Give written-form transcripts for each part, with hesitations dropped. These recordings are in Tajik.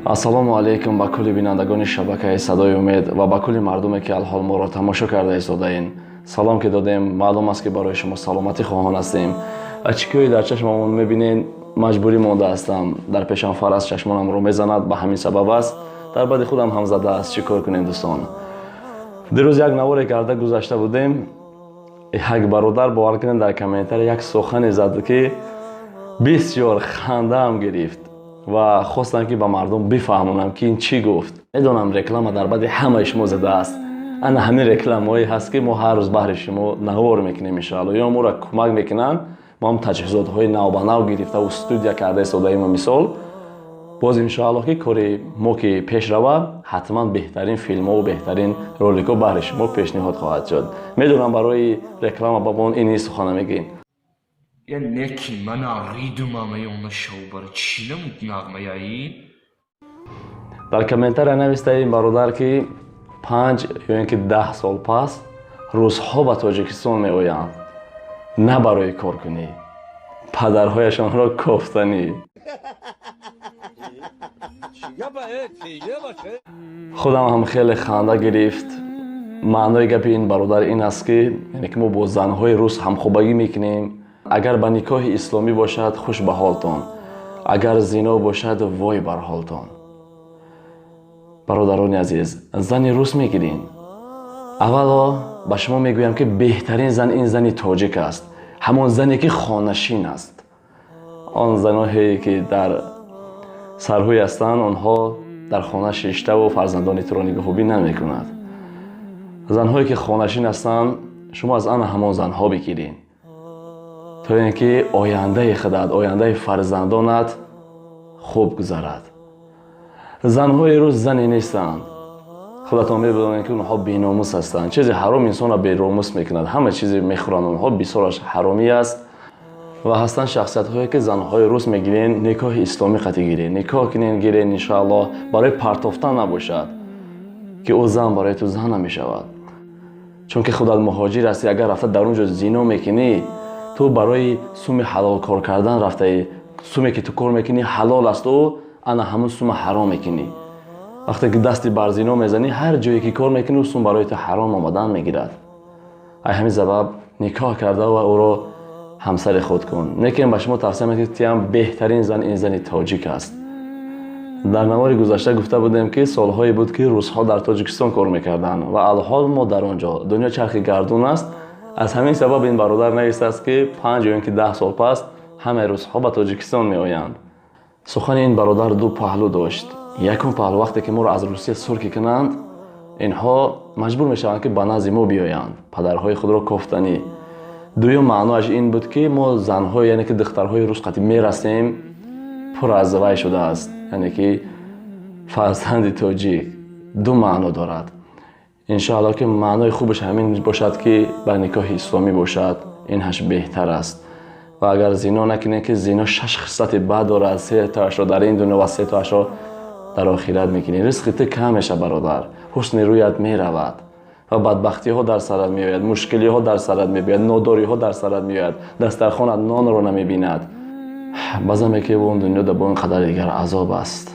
ассалому алайкум ба кулли бинандагони шабакаи садои умед ва ба кулли мардуме ки алҳол моро тамошо карда истодаин. салом ки додем, маълум аст ки барои шумо саломатӣ хоҳон ҳастем. Ачикҳои дар чашмамон мебинед, маҷбурӣ монда ҳастам. Дар пешам фараз чашмонамро мезанад, ба ҳамин сабаб аст. Дар бади худам ҳам задааст. Чӣ кор кунем дӯстон? дирӯз як наворе карда гузашта будем. Як бародар бовар кунед дар комментар як сухане зад ки бисёр хандаам гирифт ва хостам ки ба мардум бифаҳмонам ки ин чӣ гуфт. Медонам реклама дар бади ҳамаи шумо задааст. Ана ҳамин рекламаҳое ҳаст ки мо ҳар рӯз баҳри шумо навор мекунем иншоалло. Ё моро кӯмак мекунанд, мо ҳам таҷҳизотҳои навбанав гирифтаву студия карда истодаим. Мисол боз иншоалло ки кори мо ки пеш рава, ҳатман беҳтарин филмҳо, беҳтарин роликҳо баҳри шумо пешниҳод хоҳад шуд. Медонам барои реклама ба мон ин сухана мегӯем. Ya ne ki man aridu mama yoluna şovbar çilem nağmayayı. Дар комментария навистаем бародар ки 5 ё ин ки 10 сол пас рӯзҳо ба Тоҷикистон меоянд. На барои коркунӣ, падарҳояшонро кофтанӣ. худам ҳам хеле ханда гирифт. маънои гапи ин бародар ин аст ки яъне ки мо бо занҳои рус ҳамхобагӣ мекунем. агар ба никоҳи исломӣ бошад хуш ба ҳолтон, агар зино бошад вой бар ҳолтон. бародарони азиз, зани рус мегирин. аввало ба шумо мегӯям ки беҳтарин зан ин зани тоҷик аст. ҳамон зане ки хонашин аст. он заноҳое ки дар сарҳои ҳастанд, онҳо дар хона шиштаву фарзандони туро нигоҳубӣ намекунад. занҳое ки хонашин ҳастанд, шумо аз ана ҳамон занҳо бигирин, то ин ки ояндаи худат, ояндаи фарзандонат хуб гузарад. занҳои рӯз зане нестанд. худатон мебинед ки онҳо беномус ҳастанд. чизи ҳаром инсонро беномус мекунад. ҳама чизе мехӯранд, онҳо бисёраш ҳаромӣ аст. ва ҳастанд шахсиятҳое ки занҳои рус мегирен, никоҳи исломӣ қатъӣ гирен. никоҳ кунен, гирен, иншоалло барои партофтан набошад ки ӯ зан барои ту зан намешавад. чунки худат муҳоҷир ҳастӣ, агар рафта дар он ҷо зино мекунӣ, ту барои суми ҳалол кор кардан рафтаи, суме ки ту кор мекунӣ ҳалол аст, ӯ ана ҳамон сума ҳаром мекунӣ. вақте ки дасти бар зино мезанӣ, ҳар ҷое ки кор мекунӣ, ӯ сум барои ту ҳаром омадан мегирад. ай ҳамин сабаб никоҳ карда ва ӯро ҳамсари худ кун. лекин ба шумо тавсия мекунам ки ям беҳтарин зан ин зани тоҷик аст. дар навори гузашта гуфта будем ки солҳое буд ки русҳо дар Тоҷикистон кор мекарданд ва алҳол мо дар он ҷо. Дунё чархи гардун аст. аз ҳамин сабаб ин бародар навистааст ки 5 ё ин ки 10 сол пас ҳамаи русҳо ба Тоҷикистон меоянд. сухани ин бародар ду паҳлӯ дошт. якум паҳлӯ, вақте ки моро аз Русия сурки кунанд, инҳо маҷбур мешаванд ки ба назди мо биёянд, падарҳои худро кофтанӣ. дуюм маъноаш ин буд ки мо занҳо, яъне ки духтарҳои рус қати мерасем, пур аз вай шудааст, яъне ки фарзанди тоҷик. ду маъно дорад. иншоалло ки маънои хубаш ҳамин бошад ки ба никоҳи исломӣ бошад, инаш беҳтар аст. ва агар зино накунем ки зино 6 хислати бад дорад, 3 таашро дар ин дунё ва 3 таашро дар охират мекунӣ. ризқи ту кам мешавад бародар, ҳусни рӯят меравад ва бадбахтиҳо дар сарат меояд, мушкилиҳо дар сарат мебиёяд, нодориҳо дар сарат меояд, дастархонат нонро намебинад. базаме ки он дунё да бо ин қадар дигар азоб аст.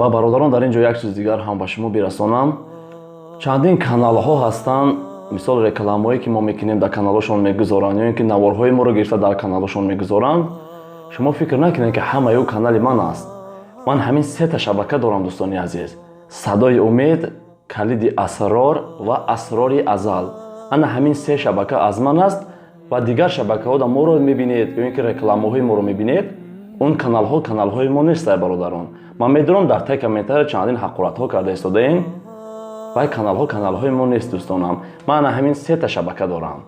ва бародарон, дар ин ҷо як чиз дигар ҳам ба шумо бирасонам. чандин каналҳо ҳастанд, мисол рекламаҳое ки мо мекунем дар каналҳошон мегузоранд, ё ин ки наворҳои моро гирифта дар каналҳошон мегузоранд. шумо фикр накунед ки ҳамаи ӯ канали ман аст. ман ҳамин 3 та шабака дорам дӯстони азиз. садои умед, калиди асрор ва асрори азал. ана ҳамин 3 шабака аз ман аст ва дигар шабакаҳода моро мебинед, ё ин ки рекламаҳои моро мебинед. он каналҳои мо нестай бародарон. ман медонам дар таи комментария чандин ҳақоратҳо карда истодаем. вай каналҳои мо нест дӯстонам. ман ана ҳамин 3 та шабака дорам.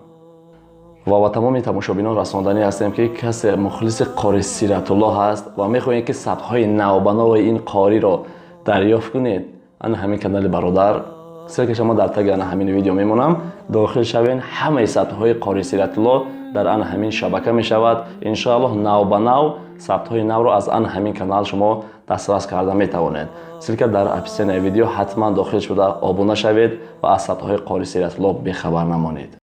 ва ба тамоми тамошобинон расонданӣ ҳастем ки касе мухлиси Қори Сиратулло ҳаст ва мехоҳем ки сабтҳои навбанови ин қориро дарёфт кунед. ана ҳамин канали бародар, ссилкаша мо дар таги ана ҳамин видео мемонам. дохил шавен, ҳамаи сабтҳои Қори Сиратулло дар ана ҳамин шабака мешавад. иншоалло навбанав сабтҳои навро аз ана ҳамин канал шумо дастрас карда метавонед. ссилка дар описионияи видео ҳатман дохил шуда обуна шавед ва аз сабтҳои Қори Сиратулло бехабар намонед.